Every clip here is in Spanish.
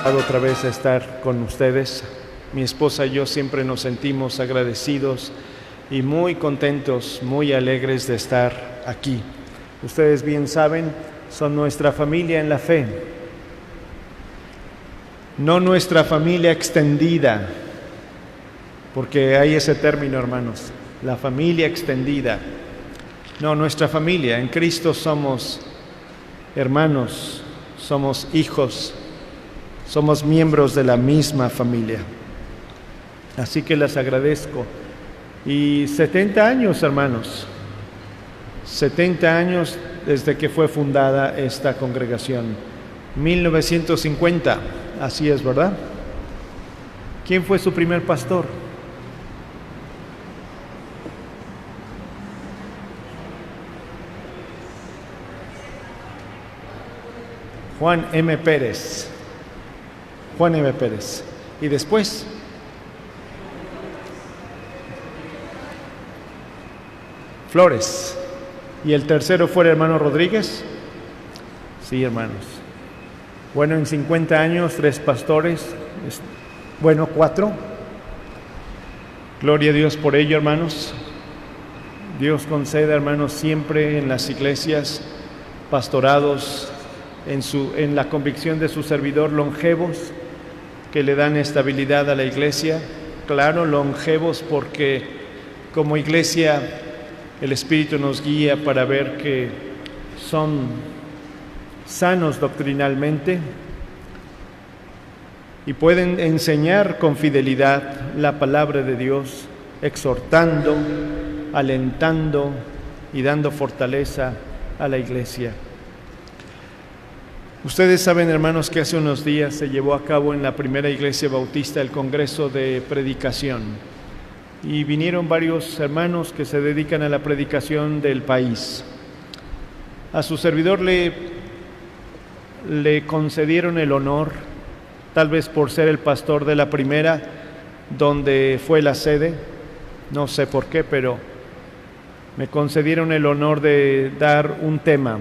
Otra vez a estar con ustedes. Mi esposa y yo siempre nos sentimos agradecidos y muy contentos, muy alegres de estar aquí. Ustedes bien saben, son nuestra familia en la fe. No nuestra familia extendida, porque hay ese término, hermanos, la familia extendida. No, nuestra familia, en Cristo somos hermanos, somos hijos, somos miembros de la misma familia. Así que les agradezco. Y 70 años, hermanos, 70 años desde que fue fundada esta congregación. 1950, así es, ¿verdad? ¿Quién fue su primer pastor? Juan M. Pérez. Juan M. Pérez. Y después, Flores. ¿Y el tercero fue el hermano Rodríguez? Sí, hermanos. Bueno, en 50 años, 3 pastores. Bueno, 4. Gloria a Dios por ello, hermanos. Dios conceda, hermanos, siempre en las iglesias, pastorados, en la convicción de su servidor, longevos, que le dan estabilidad a la iglesia. Claro, longevos porque como iglesia el Espíritu nos guía para ver que son sanos doctrinalmente y pueden enseñar con fidelidad la palabra de Dios, exhortando, alentando y dando fortaleza a la iglesia. Ustedes saben, hermanos, que hace unos días se llevó a cabo en la primera iglesia bautista el Congreso de Predicación y vinieron varios hermanos que se dedican a la predicación del país. A su servidor le concedieron el honor, tal vez por ser el pastor de la primera, donde fue la sede, no sé por qué, pero me concedieron el honor de dar un tema.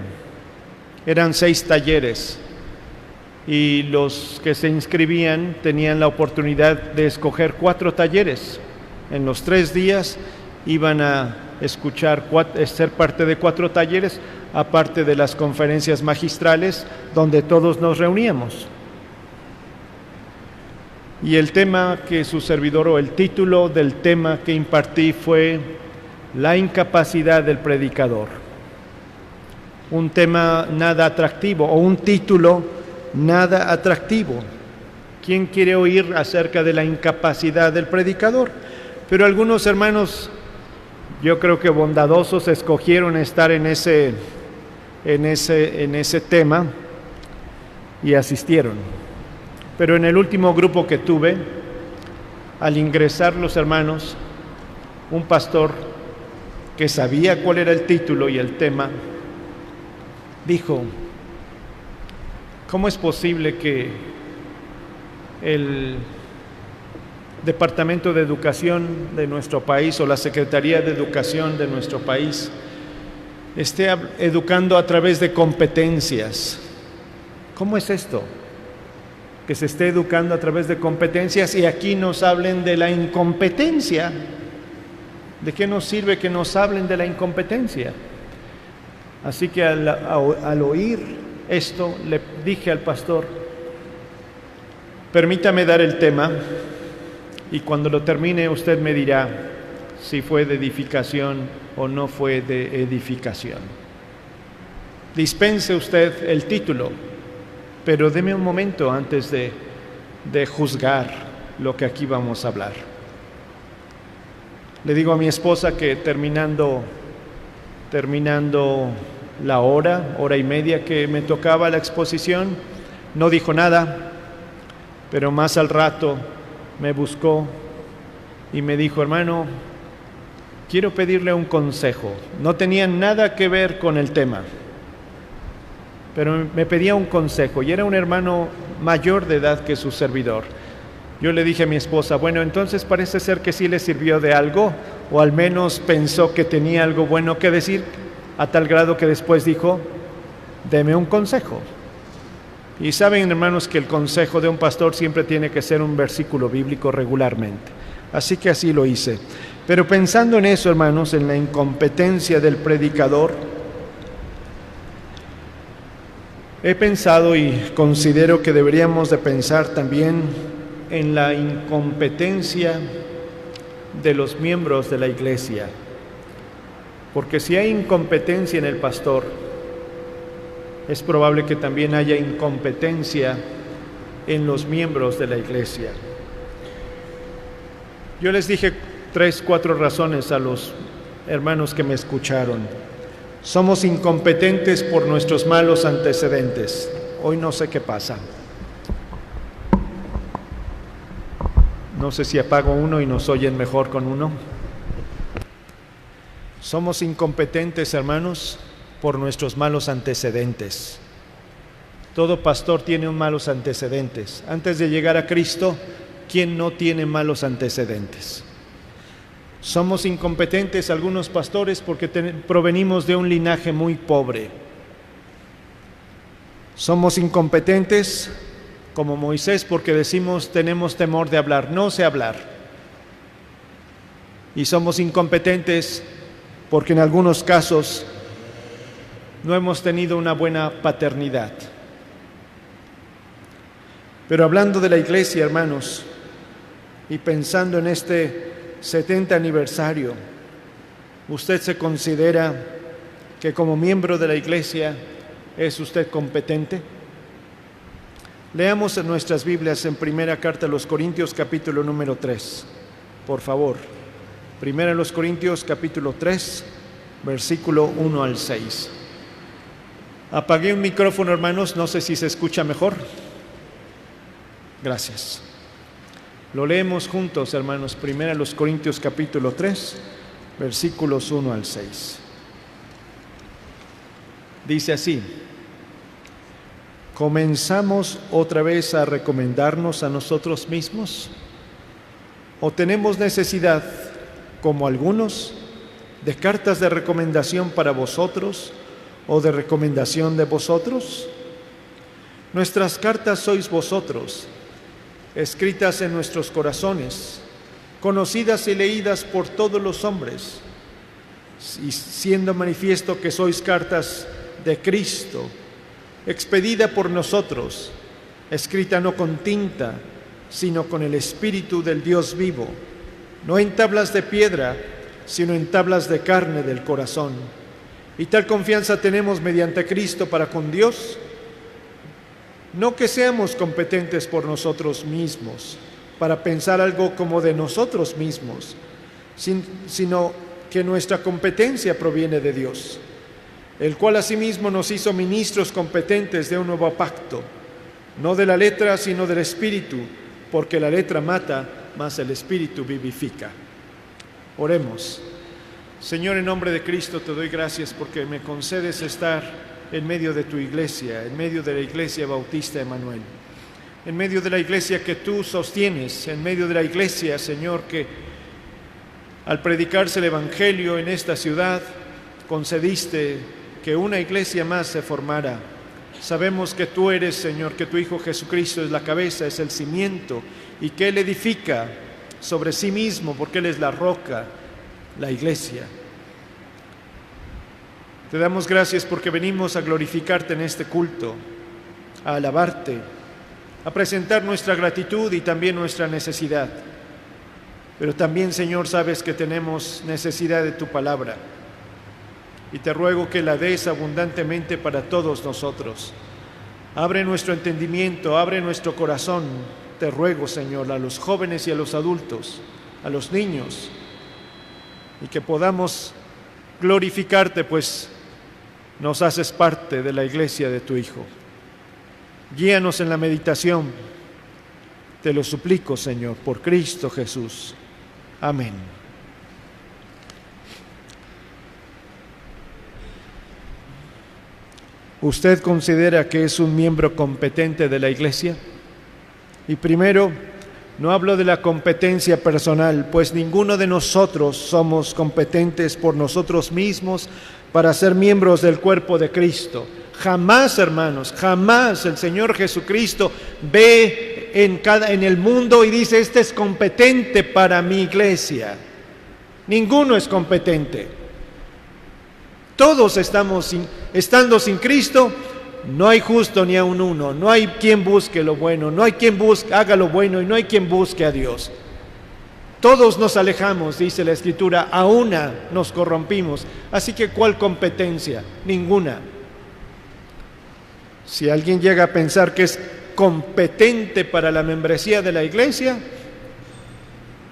Eran 6 talleres y los que se inscribían tenían la oportunidad de escoger 4 talleres. En los 3 días iban a escuchar, ser parte de 4 talleres, aparte de las conferencias magistrales donde todos nos reuníamos. Y el tema que su servidor, o el título del tema que impartí fue la incapacidad del predicador. Un tema nada atractivo, o un título nada atractivo. ¿Quién quiere oír acerca de la incapacidad del predicador? Pero algunos hermanos, yo creo que bondadosos, escogieron estar en ese tema y asistieron. Pero en el último grupo que tuve, al ingresar los hermanos, un pastor que sabía cuál era el título y el tema, dijo: ¿cómo es posible que el Departamento de Educación de nuestro país o la Secretaría de Educación de nuestro país esté educando a través de competencias? ¿Cómo es esto? Que se esté educando a través de competencias y aquí nos hablen de la incompetencia. ¿De qué nos sirve que nos hablen de la incompetencia? Así que al oír esto, le dije al pastor: permítame dar el tema y cuando lo termine usted me dirá si fue de edificación o no fue de edificación. Dispense usted el título, pero deme un momento antes de juzgar lo que aquí vamos a hablar. Le digo a mi esposa que terminando la hora y media que me tocaba la exposición, no dijo nada, pero más al rato me buscó y me dijo: hermano, quiero pedirle un consejo. No tenía nada que ver con el tema, pero me pedía un consejo y era un hermano mayor de edad que su servidor. Yo le dije a mi esposa: bueno, entonces parece ser que sí le sirvió de algo, o al menos pensó que tenía algo bueno que decir, a tal grado que después dijo: deme un consejo. Y saben, hermanos, que el consejo de un pastor siempre tiene que ser un versículo bíblico regularmente. Así que así lo hice. Pero pensando en eso, hermanos, en la incompetencia del predicador, he pensado y considero que deberíamos de pensar también en la incompetencia de los miembros de la iglesia. Porque si hay incompetencia en el pastor, es probable que también haya incompetencia en los miembros de la iglesia. Yo les dije 3-4 razones a los hermanos que me escucharon. Somos incompetentes por nuestros malos antecedentes. Hoy no sé qué pasa. No sé si apago uno y nos oyen mejor con uno. Somos incompetentes, hermanos, por nuestros malos antecedentes. Todo pastor tiene malos antecedentes. Antes de llegar a Cristo, ¿quién no tiene malos antecedentes? Somos incompetentes algunos pastores porque provenimos de un linaje muy pobre. Somos incompetentes como Moisés porque decimos tenemos temor de hablar, no sé hablar. Y somos incompetentes porque en algunos casos no hemos tenido una buena paternidad. Pero hablando de la iglesia, hermanos, y pensando en este 70 aniversario, ¿usted se considera que como miembro de la iglesia es usted competente? Leamos en nuestras Biblias en Primera Carta a los Corintios, capítulo número 3, por favor. Primera a los Corintios, capítulo 3, versículo 1 al 6. Apagué un micrófono, hermanos, no sé si se escucha mejor. Gracias. Lo leemos juntos, hermanos. Primera a los Corintios, capítulo 3, versículos 1 al 6. Dice así: ¿comenzamos otra vez a recomendarnos a nosotros mismos? ¿O tenemos necesidad, como algunos, de cartas de recomendación para vosotros o de recomendación de vosotros? Nuestras cartas sois vosotros, escritas en nuestros corazones, conocidas y leídas por todos los hombres, y siendo manifiesto que sois cartas de Cristo, expedida por nosotros, escrita no con tinta, sino con el Espíritu del Dios vivo, no en tablas de piedra, sino en tablas de carne del corazón. Y tal confianza tenemos mediante Cristo para con Dios, no que seamos competentes por nosotros mismos, para pensar algo como de nosotros mismos, sino que nuestra competencia proviene de Dios, el cual asimismo nos hizo ministros competentes de un nuevo pacto, no de la letra, sino del Espíritu, porque la letra mata, mas el Espíritu vivifica. Oremos. Señor, en nombre de Cristo te doy gracias porque me concedes estar en medio de tu iglesia, en medio de la iglesia Bautista Emanuel, en medio de la iglesia que tú sostienes, en medio de la iglesia, Señor, que al predicarse el Evangelio en esta ciudad, concediste que una iglesia más se formara. Sabemos que tú eres, Señor, que tu Hijo Jesucristo es la cabeza, es el cimiento, y que Él edifica sobre sí mismo, porque Él es la roca, la iglesia. Te damos gracias porque venimos a glorificarte en este culto, a alabarte, a presentar nuestra gratitud y también nuestra necesidad. Pero también, Señor, sabes que tenemos necesidad de tu palabra y te ruego que la des abundantemente para todos nosotros. Abre nuestro entendimiento, abre nuestro corazón, te ruego, Señor, a los jóvenes y a los adultos, a los niños, y que podamos glorificarte, pues nos haces parte de la iglesia de tu Hijo. Guíanos en la meditación, te lo suplico, Señor, por Cristo Jesús. Amén. ¿Usted considera que es un miembro competente de la iglesia? Y primero, no hablo de la competencia personal, pues ninguno de nosotros somos competentes por nosotros mismos para ser miembros del cuerpo de Cristo. Jamás, hermanos, jamás el Señor Jesucristo ve en el mundo y dice, este es competente para mi iglesia. Ninguno es competente. Todos estando sin Cristo, no hay justo ni aun uno. No hay quien busque lo bueno, no hay quien haga lo bueno y no hay quien busque a Dios. Todos nos alejamos, dice la Escritura, a una nos corrompimos. Así que, ¿cuál competencia? Ninguna. Si alguien llega a pensar que es competente para la membresía de la iglesia,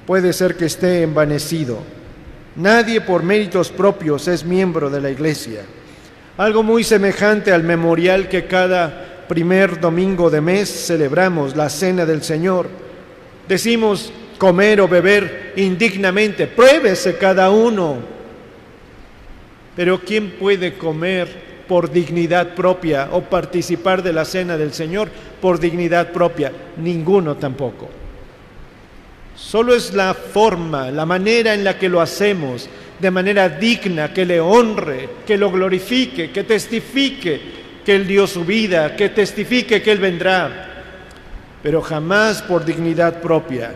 puede ser que esté envanecido. Nadie por méritos propios es miembro de la iglesia. Algo muy semejante al memorial que cada primer domingo de mes celebramos, la Cena del Señor. Decimos comer o beber indignamente, pruébese cada uno. Pero ¿quién puede comer por dignidad propia o participar de la Cena del Señor por dignidad propia? Ninguno tampoco. Solo es la forma, la manera en la que lo hacemos, de manera digna, que le honre, que lo glorifique, que testifique que Él dio su vida, que testifique que Él vendrá, pero jamás por dignidad propia.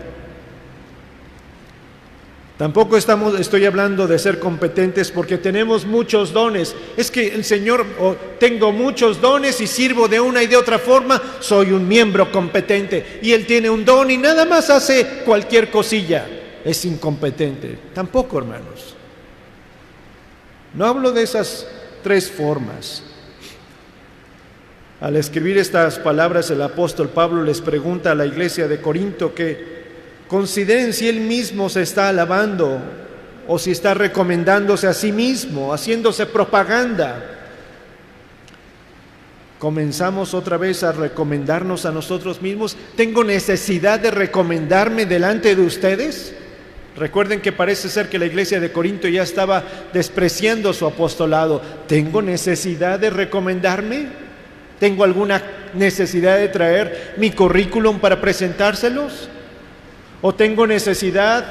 Tampoco estoy hablando de ser competentes porque tenemos muchos dones. Es que el Señor, tengo muchos dones y sirvo de una y de otra forma, soy un miembro competente. Y Él tiene un don y nada más hace cualquier cosilla, es incompetente. Tampoco, hermanos. No hablo de esas tres formas. Al escribir estas palabras, el apóstol Pablo les pregunta a la iglesia de Corinto que consideren si él mismo se está alabando o si está recomendándose a sí mismo, haciéndose propaganda. Comenzamos otra vez a recomendarnos a nosotros mismos. ¿Tengo necesidad de recomendarme delante de ustedes? Recuerden que parece ser que la iglesia de Corinto ya estaba despreciando su apostolado. ¿Tengo necesidad de recomendarme? ¿Tengo alguna necesidad de traer mi currículum para presentárselos? ¿O tengo necesidad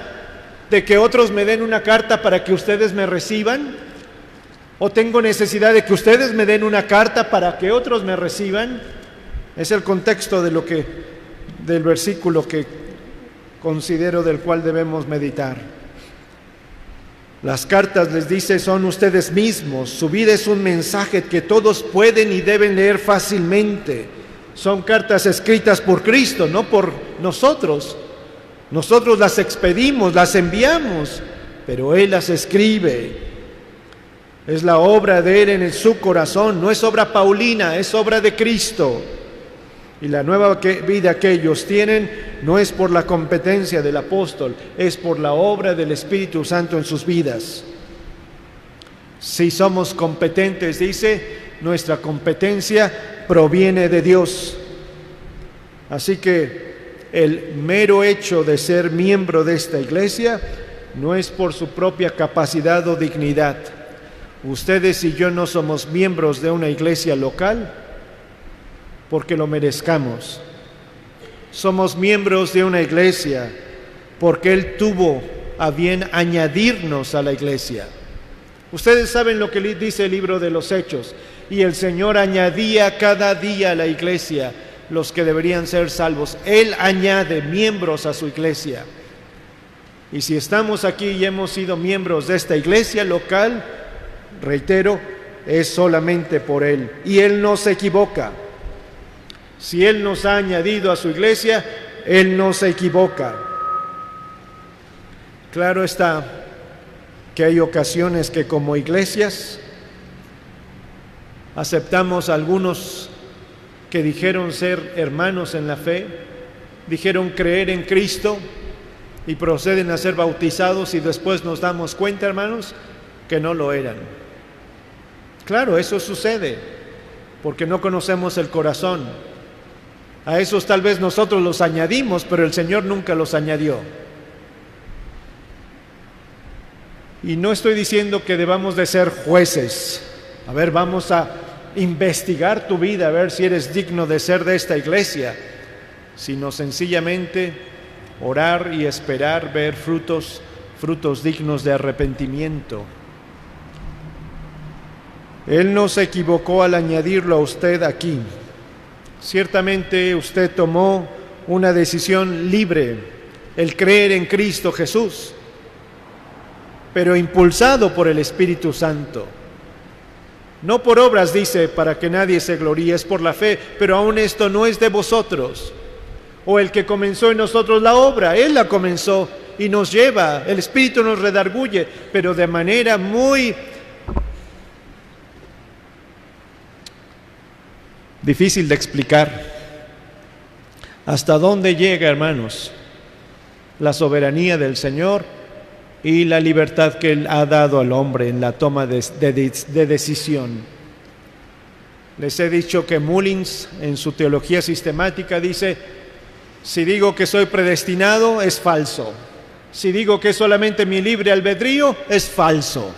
de que otros me den una carta para que ustedes me reciban? ¿O tengo necesidad de que ustedes me den una carta para que otros me reciban? Es el contexto del versículo que considero del cual debemos meditar. Las cartas, les dice, son ustedes mismos. Su vida es un mensaje que todos pueden y deben leer fácilmente. Son cartas escritas por Cristo, no por nosotros. Nosotros las expedimos, las enviamos, pero Él las escribe. Es la obra de Él en su corazón, no es obra paulina, es obra de Cristo. Y la nueva vida que ellos tienen no es por la competencia del apóstol, es por la obra del Espíritu Santo en sus vidas. Si somos competentes, dice, nuestra competencia proviene de Dios. Así que el mero hecho de ser miembro de esta iglesia no es por su propia capacidad o dignidad. Ustedes y yo no somos miembros de una iglesia local porque lo merezcamos. Somos miembros de una iglesia porque Él tuvo a bien añadirnos a la iglesia. Ustedes saben lo que dice el libro de los Hechos. Y el Señor añadía cada día a la iglesia los que deberían ser salvos. Él añade miembros a su iglesia. Y si estamos aquí y hemos sido miembros de esta iglesia local, reitero, es solamente por Él. Y Él no se equivoca. Si Él nos ha añadido a su iglesia, Él no se equivoca. Claro está que hay ocasiones que como iglesias aceptamos a algunos que dijeron ser hermanos en la fe, dijeron creer en Cristo y proceden a ser bautizados y después nos damos cuenta, hermanos, que no lo eran. Claro, eso sucede porque no conocemos el corazón. A esos tal vez nosotros los añadimos, pero el Señor nunca los añadió. Y no estoy diciendo que debamos de ser jueces. A ver, vamos a investigar tu vida, a ver si eres digno de ser de esta iglesia, sino sencillamente orar y esperar ver frutos dignos de arrepentimiento. Él no se equivocó al añadirlo a usted aquí. Ciertamente usted tomó una decisión libre, el creer en Cristo Jesús, pero impulsado por el Espíritu Santo. No por obras, dice, para que nadie se gloríe, es por la fe, pero aún esto no es de vosotros. O el que comenzó en nosotros la obra, Él la comenzó y nos lleva, el Espíritu nos redarguye, pero de manera muy difícil de explicar. ¿Hasta dónde llega, hermanos, la soberanía del Señor y la libertad que Él ha dado al hombre en la toma de decisión? Les he dicho que Mullins, en su teología sistemática, dice: si digo que soy predestinado, es falso. Si digo que es solamente mi libre albedrío, es falso.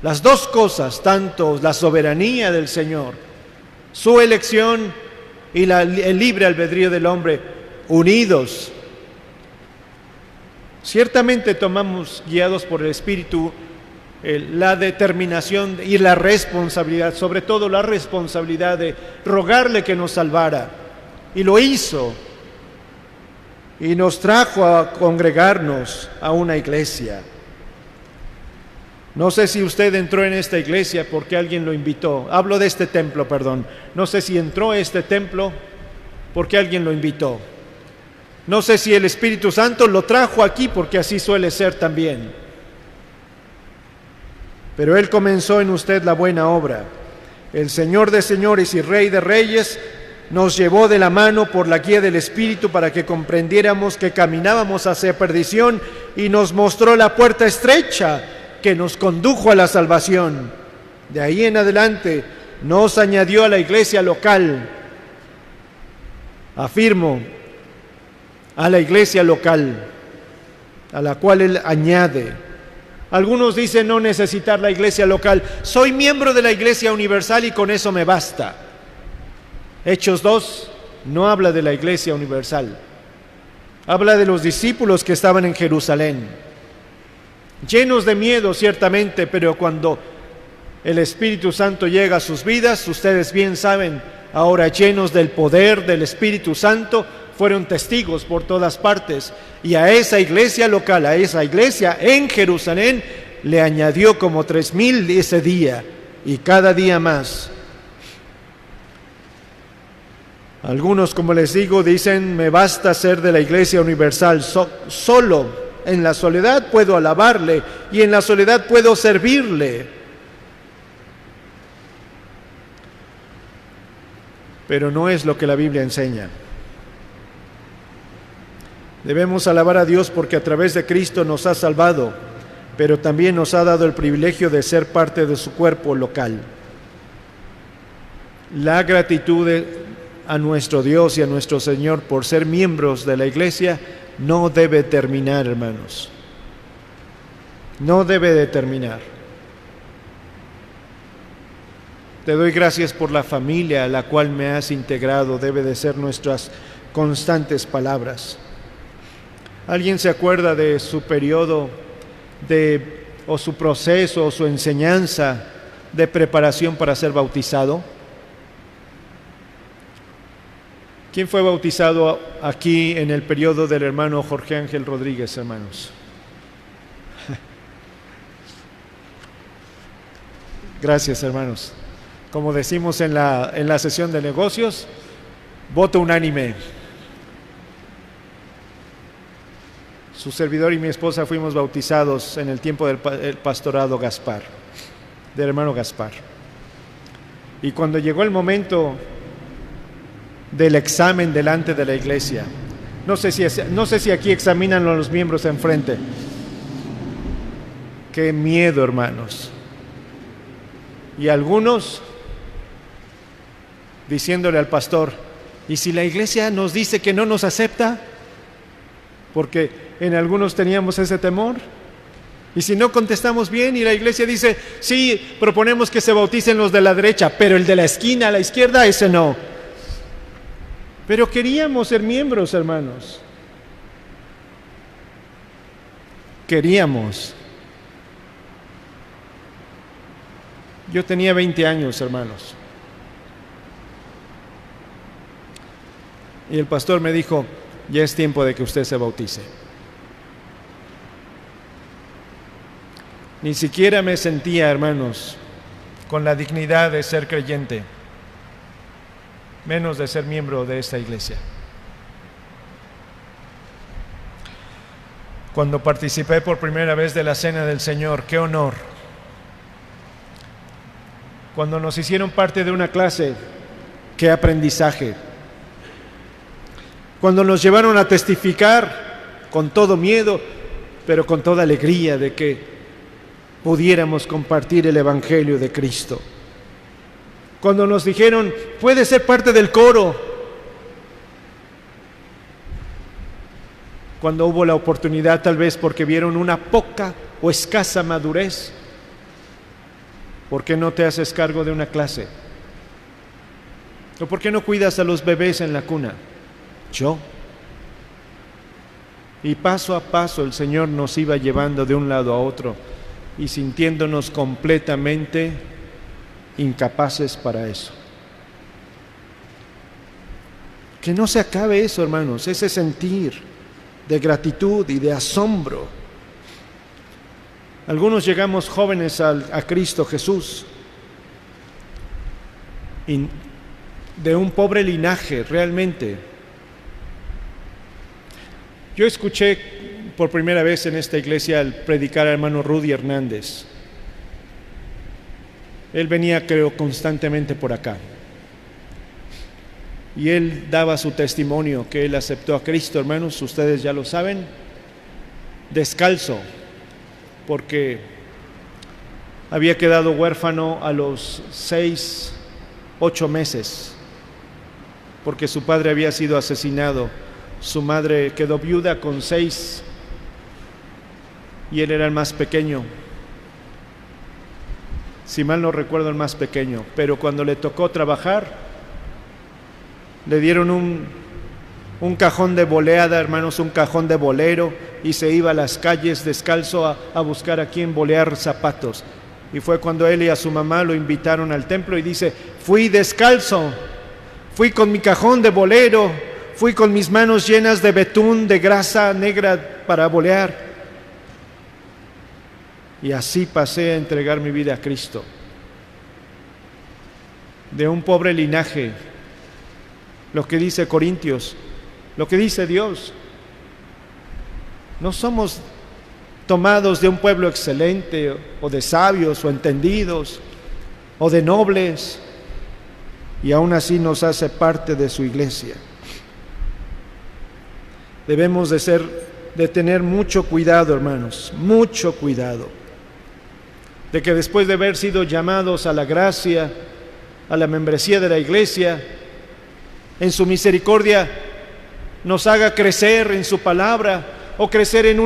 Las dos cosas, tanto la soberanía del Señor, su elección y el libre albedrío del hombre, unidos. Ciertamente tomamos, guiados por el Espíritu, la determinación y la responsabilidad, sobre todo la responsabilidad de rogarle que nos salvara. Y lo hizo. Y nos trajo a congregarnos a una iglesia. No sé si usted entró en esta iglesia porque alguien lo invitó. Hablo de este templo, perdón. No sé si entró a este templo porque alguien lo invitó. No sé si el Espíritu Santo lo trajo aquí porque así suele ser también. Pero Él comenzó en usted la buena obra. El Señor de señores y Rey de reyes nos llevó de la mano por la guía del Espíritu para que comprendiéramos que caminábamos hacia perdición y nos mostró la puerta estrecha que nos condujo a la salvación. De ahí en adelante nos añadió a la iglesia local. Afirmo, a la iglesia local, a la cual Él añade. Algunos dicen no necesitar la iglesia local. Soy miembro de la iglesia universal y con eso me basta. Hechos 2 no habla de la iglesia universal. Habla de los discípulos que estaban en Jerusalén, llenos de miedo ciertamente, pero cuando el Espíritu Santo llega a sus vidas, ustedes bien saben, ahora llenos del poder del Espíritu Santo, fueron testigos por todas partes. Y a esa iglesia local, a esa iglesia en Jerusalén, le añadió como 3,000 ese día y cada día más. Algunos, como les digo, dicen, me basta ser de la iglesia universal, solo en la soledad puedo alabarle y en la soledad puedo servirle. Pero no es lo que la Biblia enseña. Debemos alabar a Dios porque a través de Cristo nos ha salvado, pero también nos ha dado el privilegio de ser parte de su cuerpo local. La gratitud a nuestro Dios y a nuestro Señor por ser miembros de la iglesia no debe terminar, hermanos. No debe de terminar. Te doy gracias por la familia a la cual me has integrado, debe de ser nuestras constantes palabras. ¿Alguien se acuerda de su periodo o su proceso o su enseñanza de preparación para ser bautizado? ¿Quién fue bautizado aquí en el periodo del hermano Jorge Ángel Rodríguez, hermanos? Gracias, hermanos. Como decimos en la sesión de negocios, voto unánime. Su servidor y mi esposa fuimos bautizados en el tiempo del pastorado Gaspar, del hermano Gaspar. Y cuando llegó el momento del examen delante de la iglesia, no sé si aquí examinan a los miembros enfrente. Qué miedo, hermanos. Y algunos diciéndole al pastor, ¿y si la iglesia nos dice que no nos acepta? Porque en algunos teníamos ese temor. Y si no contestamos bien y la iglesia dice, sí, proponemos que se bauticen los de la derecha, pero el de la esquina a la izquierda, ese no. Pero queríamos ser miembros, hermanos. Queríamos. Yo tenía 20 años, hermanos. Y el pastor me dijo, ya es tiempo de que usted se bautice. Ni siquiera me sentía, hermanos, con la dignidad de ser creyente, menos de ser miembro de esta iglesia. Cuando participé por primera vez de la Cena del Señor, qué honor. Cuando nos hicieron parte de una clase, qué aprendizaje. Cuando nos llevaron a testificar con todo miedo, pero con toda alegría de que pudiéramos compartir el Evangelio de Cristo. Cuando nos dijeron, puede ser parte del coro. Cuando hubo la oportunidad, tal vez porque vieron una poca o escasa madurez, ¿por qué no te haces cargo de una clase? ¿O por qué no cuidas a los bebés en la cuna? Yo. Y paso a paso el Señor nos iba llevando de un lado a otro y sintiéndonos completamente incapaces para eso. Que no se acabe eso, hermanos, ese sentir de gratitud y de asombro. Algunos llegamos jóvenes a Cristo Jesús y de un pobre linaje realmente. Yo escuché por primera vez en esta iglesia al predicar al hermano Rudy Hernández. Él venía, creo, constantemente por acá. Y él daba su testimonio que él aceptó a Cristo, hermanos, ustedes ya lo saben, descalzo, porque había quedado huérfano a los 6, 8 meses, porque su padre había sido asesinado. Su madre quedó viuda con 6 y él era el más pequeño. Si mal no recuerdo, el más pequeño, pero cuando le tocó trabajar, le dieron un cajón de boleada, hermanos, un cajón de bolero, y se iba a las calles descalzo a buscar a quien bolear zapatos. Y fue cuando él y a su mamá lo invitaron al templo y dice, fui descalzo, fui con mi cajón de bolero, fui con mis manos llenas de betún, de grasa negra para bolear. Y así pasé a entregar mi vida a Cristo. De un pobre linaje, lo que dice Corintios, lo que dice Dios. No somos tomados de un pueblo excelente, o de sabios, o entendidos, o de nobles, y aún así nos hace parte de su iglesia. Debemos de tener mucho cuidado, hermanos, mucho cuidado, de que después de haber sido llamados a la gracia, a la membresía de la iglesia, en su misericordia nos haga crecer en su palabra o crecer en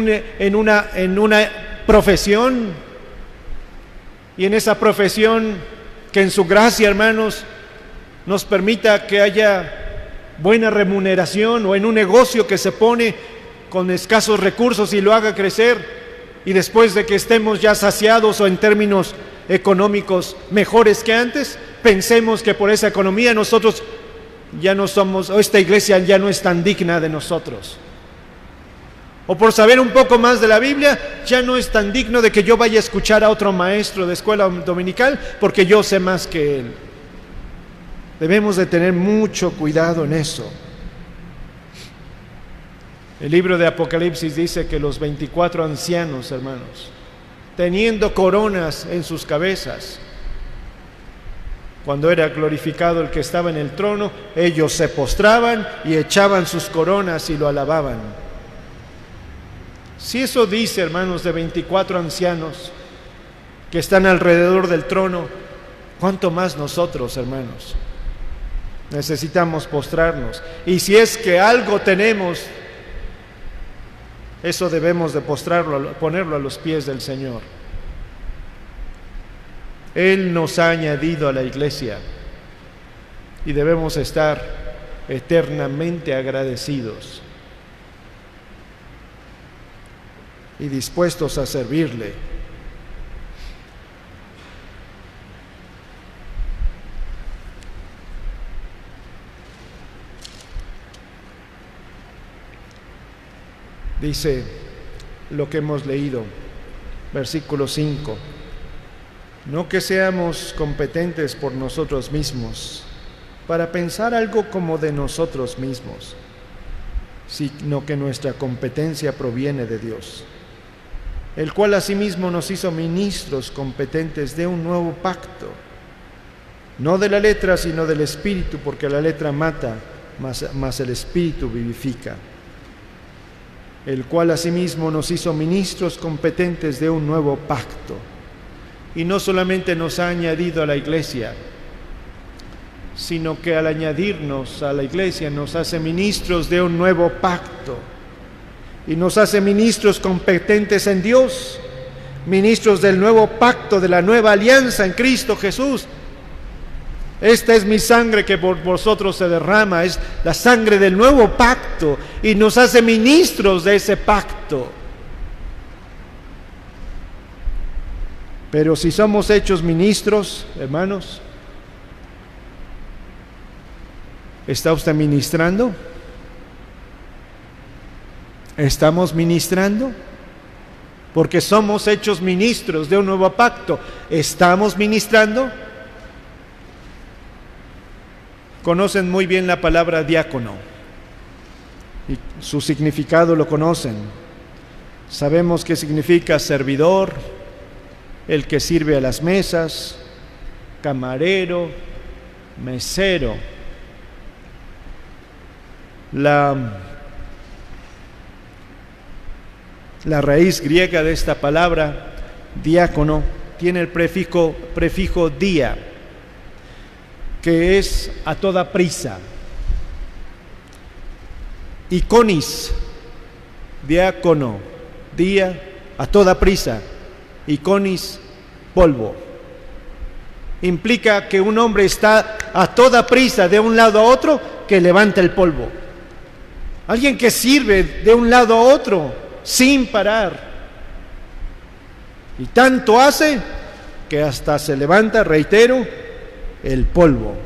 una profesión, y en esa profesión que en su gracia, hermanos, nos permita que haya buena remuneración, o en un negocio que se pone con escasos recursos y lo haga crecer, y después de que estemos ya saciados o en términos económicos mejores que antes, pensemos que por esa economía nosotros ya no somos, o esta iglesia ya no es tan digna de nosotros, o por saber un poco más de la Biblia ya no es tan digno de que yo vaya a escuchar a otro maestro de escuela dominical porque yo sé más que él. Debemos de tener mucho cuidado en eso. El libro de Apocalipsis dice que los 24 ancianos, hermanos, teniendo coronas en sus cabezas, cuando era glorificado el que estaba en el trono, ellos se postraban y echaban sus coronas y lo alababan. Si eso dice, hermanos, de 24 ancianos que están alrededor del trono, ¿cuánto más nosotros, hermanos? Necesitamos postrarnos. Y si es que algo tenemos, eso debemos de postrarlo, ponerlo a los pies del Señor. Él nos ha añadido a la iglesia y debemos estar eternamente agradecidos y dispuestos a servirle. Dice lo que hemos leído, versículo 5. No que seamos competentes por nosotros mismos, para pensar algo como de nosotros mismos, sino que nuestra competencia proviene de Dios, el cual asimismo nos hizo ministros competentes de un nuevo pacto, no de la letra, sino del Espíritu, porque la letra mata, mas el Espíritu vivifica. El cual asimismo nos hizo ministros competentes de un nuevo pacto. Y no solamente nos ha añadido a la iglesia, sino que al añadirnos a la iglesia nos hace ministros de un nuevo pacto. Y nos hace ministros competentes en Dios, ministros del nuevo pacto, de la nueva alianza en Cristo Jesús. Esta es mi sangre que por vosotros se derrama, es la sangre del nuevo pacto, y nos hace ministros de ese pacto. Pero si somos hechos ministros, hermanos, ¿está usted ministrando? ¿Estamos ministrando? Porque somos hechos ministros de un nuevo pacto. ¿Estamos ministrando? Conocen muy bien la palabra diácono y su significado lo conocen. Sabemos qué significa servidor, el que sirve a las mesas, camarero, mesero. La raíz griega de esta palabra, diácono, tiene el prefijo dia, que es a toda prisa. Iconis, diácono, día, a toda prisa. Iconis, polvo. Implica que un hombre está a toda prisa de un lado a otro, que levanta el polvo. Alguien que sirve de un lado a otro sin parar. Y tanto hace que hasta se levanta, reitero, el polvo.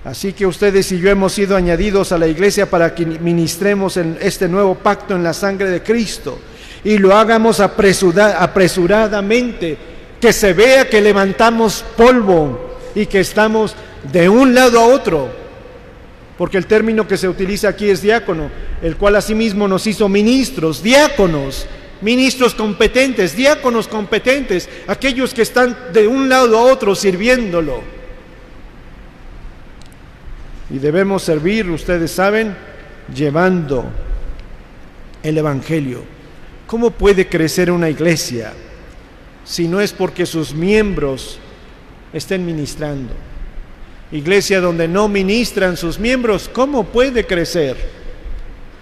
Así que ustedes y yo hemos sido añadidos a la iglesia para que ministremos en este nuevo pacto en la sangre de Cristo y lo hagamos apresuradamente, que se vea que levantamos polvo y que estamos de un lado a otro, porque el término que se utiliza aquí es diácono, el cual asimismo nos hizo ministros, diáconos, ministros competentes, diáconos competentes, aquellos que están de un lado a otro sirviéndolo. Y debemos servir, ustedes saben, llevando el Evangelio. ¿Cómo puede crecer una iglesia si no es porque sus miembros estén ministrando? Iglesia donde no ministran sus miembros, ¿cómo puede crecer?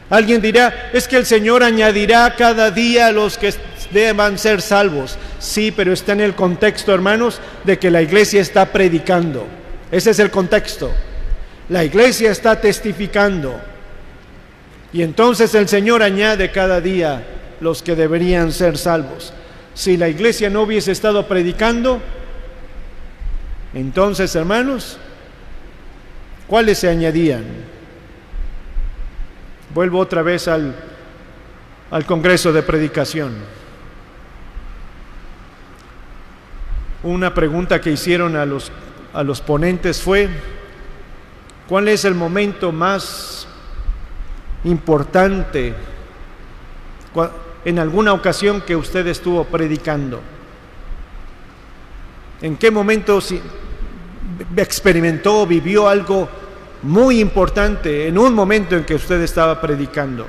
Alguien dirá, es que el Señor añadirá cada día a los que deban ser salvos. Sí, pero está en el contexto, hermanos, de que la iglesia está predicando. Ese es el contexto. La iglesia está testificando. Y entonces el Señor añade cada día los que deberían ser salvos. Si la iglesia no hubiese estado predicando, entonces, hermanos, ¿cuáles se añadían? Vuelvo otra vez al Congreso de Predicación. Una pregunta que hicieron a los ponentes fue: ¿cuál es el momento más importante en alguna ocasión que usted estuvo predicando? ¿En qué momento experimentó, vivió algo muy importante en un momento en que usted estaba predicando?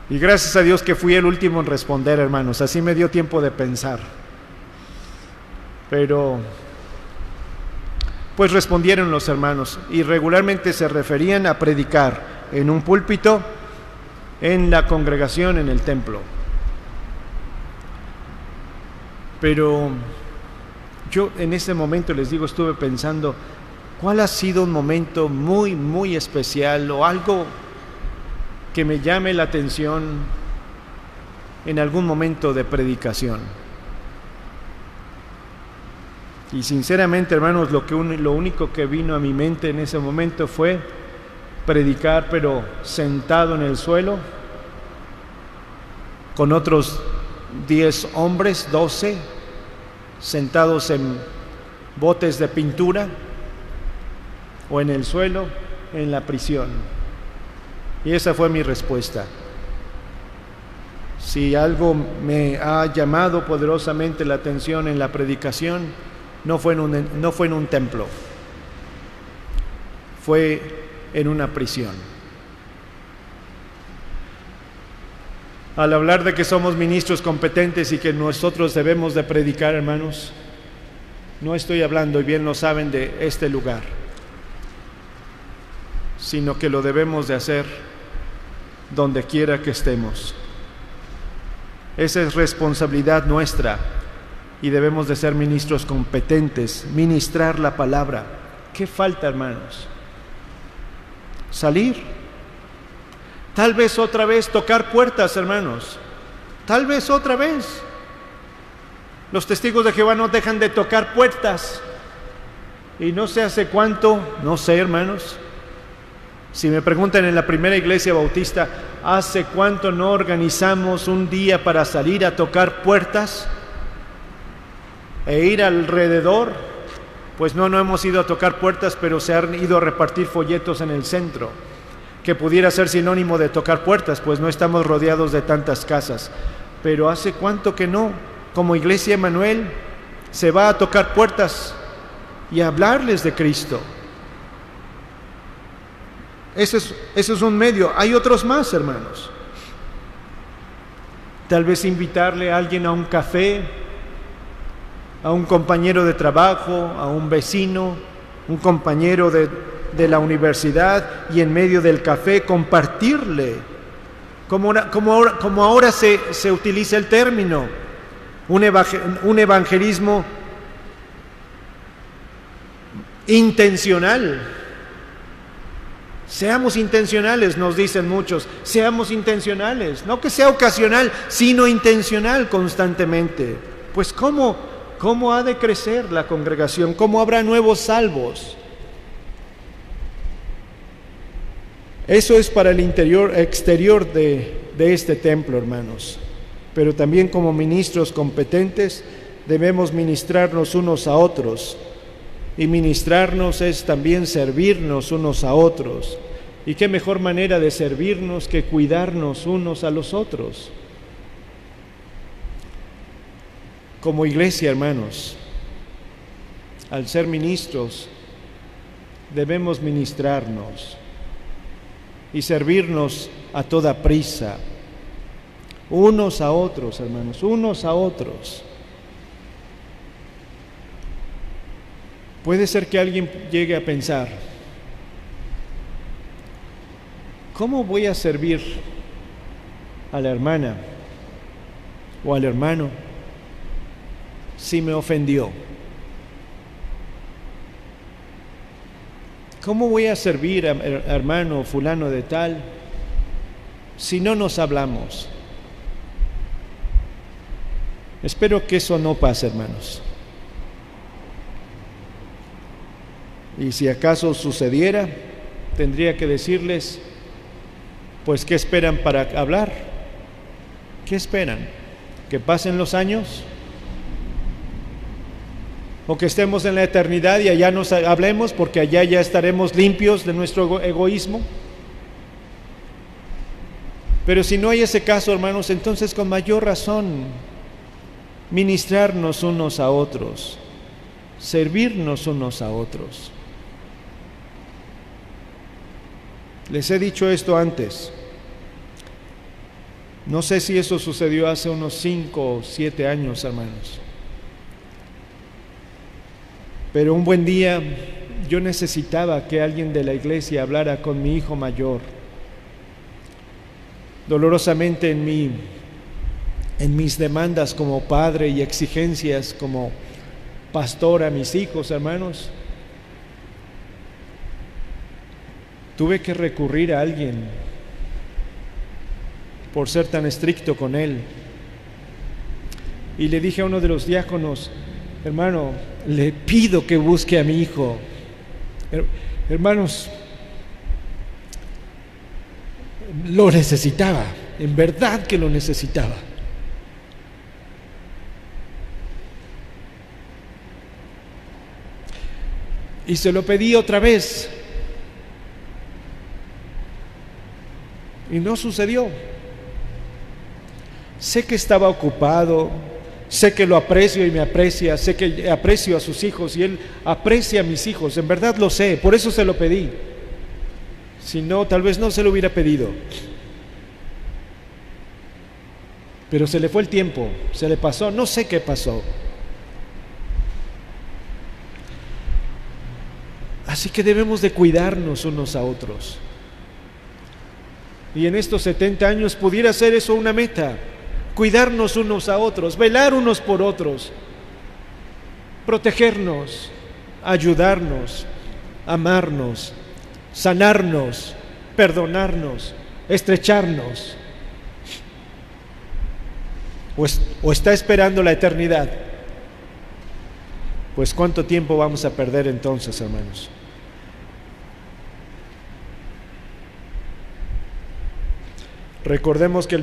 Y gracias a Dios que fui el último en responder, hermanos, así me dio tiempo de pensar. Pero pues respondieron los hermanos y regularmente se referían a predicar en un púlpito, en la congregación, en el templo. Pero yo en ese momento, les digo, estuve pensando, ¿cuál ha sido un momento muy, muy especial o algo que me llame la atención en algún momento de predicación? Y sinceramente, hermanos, lo único que vino a mi mente en ese momento fue predicar, pero sentado en el suelo, con otros 10 hombres, 12, sentados en botes de pintura o en el suelo, en la prisión. Y esa fue mi respuesta. Si algo me ha llamado poderosamente la atención en la predicación, no fue en un templo, fue en una prisión. Al hablar de que somos ministros competentes y que nosotros debemos de predicar, hermanos, no estoy hablando, y bien lo saben, de este lugar, sino que lo debemos de hacer donde quiera que estemos. Esa es responsabilidad nuestra y debemos de ser ministros competentes, ministrar la palabra. ¿Qué falta, hermanos? Salir. Tal vez otra vez tocar puertas, hermanos. Tal vez otra vez. Los testigos de Jehová no dejan de tocar puertas. Y no sé hace cuánto, no sé, hermanos. Si me preguntan en la primera iglesia bautista, ¿hace cuánto no organizamos un día para salir a tocar puertas e ir alrededor? Pues no hemos ido a tocar puertas, pero se han ido a repartir folletos en el centro, que pudiera ser sinónimo de tocar puertas, pues no estamos rodeados de tantas casas. Pero ¿hace cuánto que no? Como Iglesia Emanuel se va a tocar puertas y a hablarles de Cristo. Ese es un medio. Hay otros más, hermanos. Tal vez invitarle a alguien a un café, a un compañero de trabajo, a un vecino, un compañero de la universidad, y en medio del café compartirle, como ahora se utiliza el término, un evangelismo intencional. Seamos intencionales, nos dicen muchos, seamos intencionales, no que sea ocasional, sino intencional constantemente. Pues ¿cómo ha de crecer la congregación? ¿Cómo habrá nuevos salvos? Eso es para el exterior de este templo, hermanos. Pero también como ministros competentes debemos ministrarnos unos a otros. Y ministrarnos es también servirnos unos a otros. ¿Y qué mejor manera de servirnos que cuidarnos unos a los otros? Como iglesia, hermanos, al ser ministros, debemos ministrarnos y servirnos a toda prisa, unos a otros, hermanos, unos a otros. Puede ser que alguien llegue a pensar, ¿cómo voy a servir a la hermana o al hermano si me ofendió? ¿Cómo voy a servir a hermano fulano de tal si no nos hablamos? Espero que eso no pase, hermanos. Y si acaso sucediera, tendría que decirles, pues, ¿qué esperan para hablar? ¿Qué esperan? ¿Que pasen los años? ¿O que estemos en la eternidad y allá nos hablemos porque allá ya estaremos limpios de nuestro egoísmo? Pero si no hay ese caso, hermanos, entonces con mayor razón, ministrarnos unos a otros, servirnos unos a otros. Les he dicho esto antes. No sé si eso sucedió hace unos 5 o 7 años, hermanos. Pero un buen día yo necesitaba que alguien de la iglesia hablara con mi hijo mayor. Dolorosamente en mis demandas como padre y exigencias como pastor a mis hijos, hermanos, tuve que recurrir a alguien por ser tan estricto con él. Y le dije a uno de los diáconos, hermano, le pido que busque a mi hijo. Hermanos, lo necesitaba, en verdad que lo necesitaba. Y se lo pedí otra vez. Y no sucedió. Sé que estaba ocupado, sé que lo aprecio y me aprecia, sé que aprecio a sus hijos y él aprecia a mis hijos, en verdad lo sé, por eso se lo pedí. Si no, tal vez no se lo hubiera pedido. Pero se le fue el tiempo, se le pasó, no sé qué pasó. Así que debemos de cuidarnos unos a otros. Y en estos 70 años pudiera ser eso una meta, cuidarnos unos a otros, velar unos por otros, protegernos, ayudarnos, amarnos, sanarnos, perdonarnos, estrecharnos. ¿O está esperando la eternidad? Pues ¿cuánto tiempo vamos a perder entonces, hermanos? Recordemos que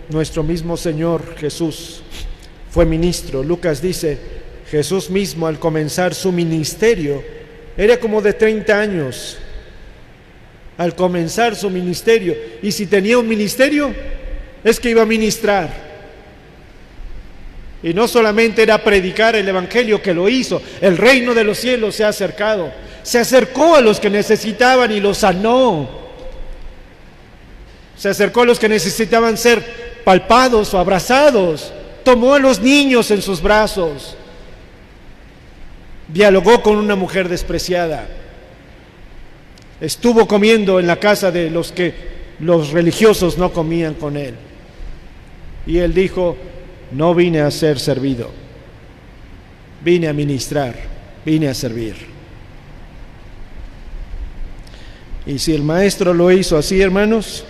nuestro mismo Señor Jesús fue ministro. Lucas dice, Jesús mismo al comenzar su ministerio, era como de 30 años, al comenzar su ministerio. Y si tenía un ministerio, es que iba a ministrar. Y no solamente era predicar el evangelio, que lo hizo. El reino de los cielos se ha acercado. Se acercó a los que necesitaban y los sanó. Se acercó a los que necesitaban ser palpados o abrazados. Tomó a los niños en sus brazos. Dialogó con una mujer despreciada. Estuvo comiendo en la casa de los que los religiosos no comían con él. Y él dijo, no vine a ser servido, vine a ministrar, vine a servir. Y si el maestro lo hizo así, hermanos,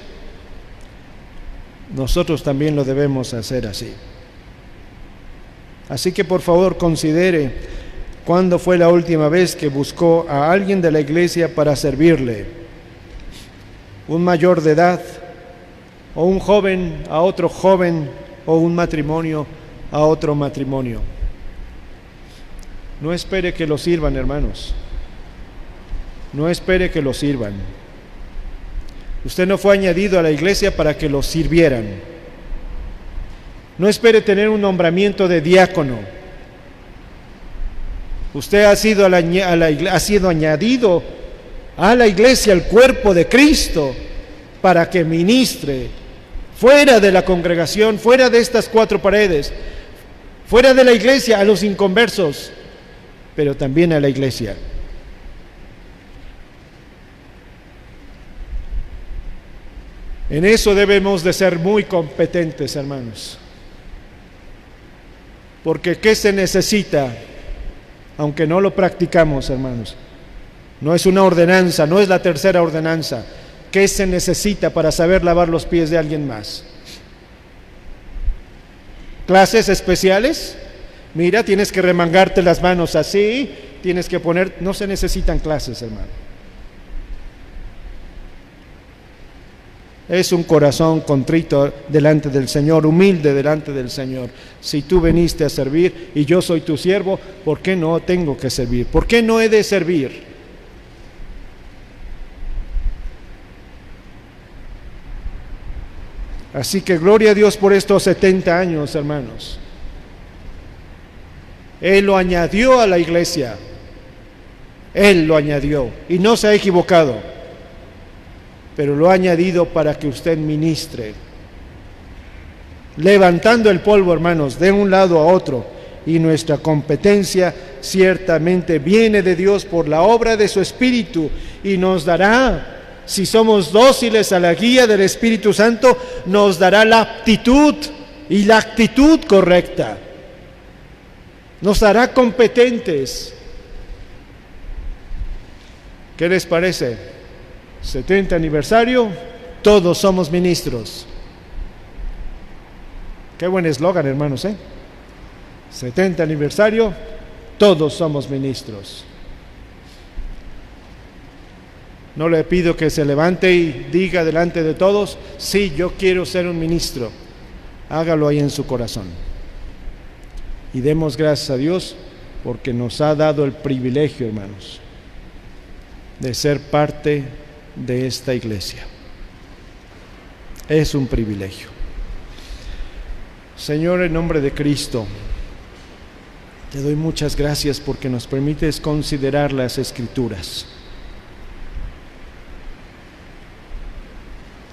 nosotros también lo debemos hacer así. Así que por favor considere cuándo fue la última vez que buscó a alguien de la iglesia para servirle. Un mayor de edad, o un joven a otro joven, o un matrimonio a otro matrimonio. No espere que lo sirvan, hermanos. No espere que lo sirvan. Usted no fue añadido a la iglesia para que lo sirvieran. No espere tener un nombramiento de diácono. Usted ha sido añadido a la iglesia, al cuerpo de Cristo, para que ministre fuera de la congregación, fuera de estas 4 paredes, fuera de la iglesia, a los inconversos, pero también a la iglesia. En eso debemos de ser muy competentes, hermanos. Porque ¿qué se necesita? Aunque no lo practicamos, hermanos. No es una ordenanza, no es la tercera ordenanza. ¿Qué se necesita para saber lavar los pies de alguien más? ¿Clases especiales? Mira, tienes que remangarte las manos así, tienes que poner... No se necesitan clases, hermano. Es un corazón contrito delante del Señor, humilde delante del Señor. Si tú viniste a servir y yo soy tu siervo, ¿por qué no tengo que servir? ¿Por qué no he de servir? Así que gloria a Dios por estos 70 años, hermanos. Él lo añadió a la iglesia. Él lo añadió y no se ha equivocado. Pero lo ha añadido para que usted ministre, levantando el polvo, hermanos, de un lado a otro. Y nuestra competencia ciertamente viene de Dios por la obra de su Espíritu, y nos dará, si somos dóciles a la guía del Espíritu Santo, nos dará la aptitud y la actitud correcta. Nos hará competentes. ¿Qué les parece? 70 aniversario, todos somos ministros. Qué buen eslogan, hermanos, 70 aniversario, todos somos ministros. No le pido que se levante y diga delante de todos, sí, yo quiero ser un ministro. Hágalo ahí en su corazón. Y demos gracias a Dios porque nos ha dado el privilegio, hermanos, de ser parte de esta iglesia. Es un privilegio. Señor, en nombre de Cristo, te doy muchas gracias porque nos permites considerar las Escrituras.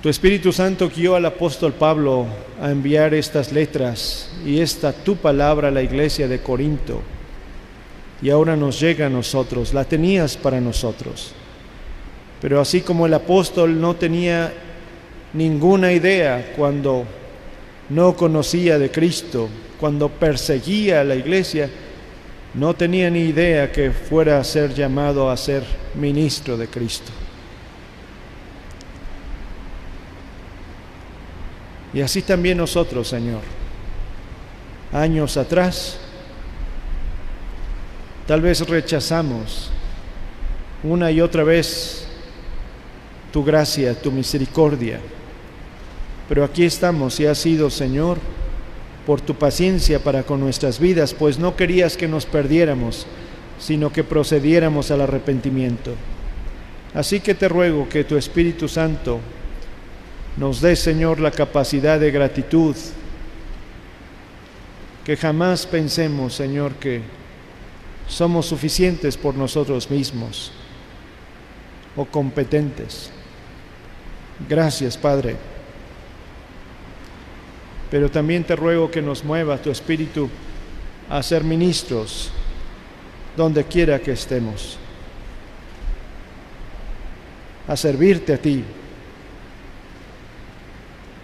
Tu Espíritu Santo guió al apóstol Pablo a enviar estas letras y esta tu palabra a la iglesia de Corinto. Y ahora nos llega a nosotros, la tenías para nosotros. Pero así como el apóstol no tenía ninguna idea cuando no conocía de Cristo, cuando perseguía a la iglesia, no tenía ni idea que fuera a ser llamado a ser ministro de Cristo. Y así también nosotros, Señor, años atrás, tal vez rechazamos una y otra vez tu gracia, tu misericordia, pero aquí estamos y has sido, Señor, por tu paciencia para con nuestras vidas, pues no querías que nos perdiéramos, sino que procediéramos al arrepentimiento. Así que te ruego que tu Espíritu Santo nos dé, Señor, la capacidad de gratitud, que jamás pensemos, Señor, que somos suficientes por nosotros mismos o competentes. Gracias, Padre. Pero también te ruego que nos mueva tu Espíritu a ser ministros donde quiera que estemos, a servirte a ti,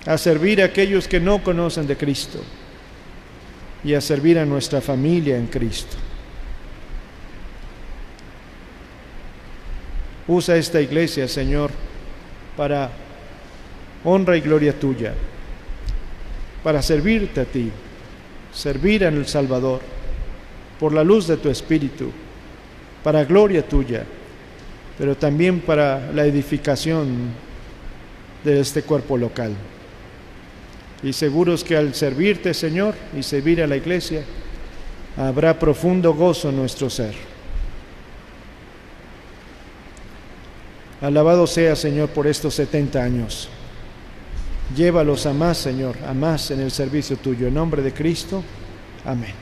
a servir a aquellos que no conocen de Cristo y a servir a nuestra familia en Cristo. Usa esta iglesia, Señor, para honra y gloria tuya, para servirte a ti, servir en el Salvador, por la luz de tu Espíritu, para gloria tuya, pero también para la edificación de este cuerpo local. Y seguros que al servirte, Señor, y servir a la iglesia, habrá profundo gozo en nuestro ser. Alabado sea, Señor, por estos 70 años. Llévalos a más, Señor, a más en el servicio tuyo. En nombre de Cristo, amén.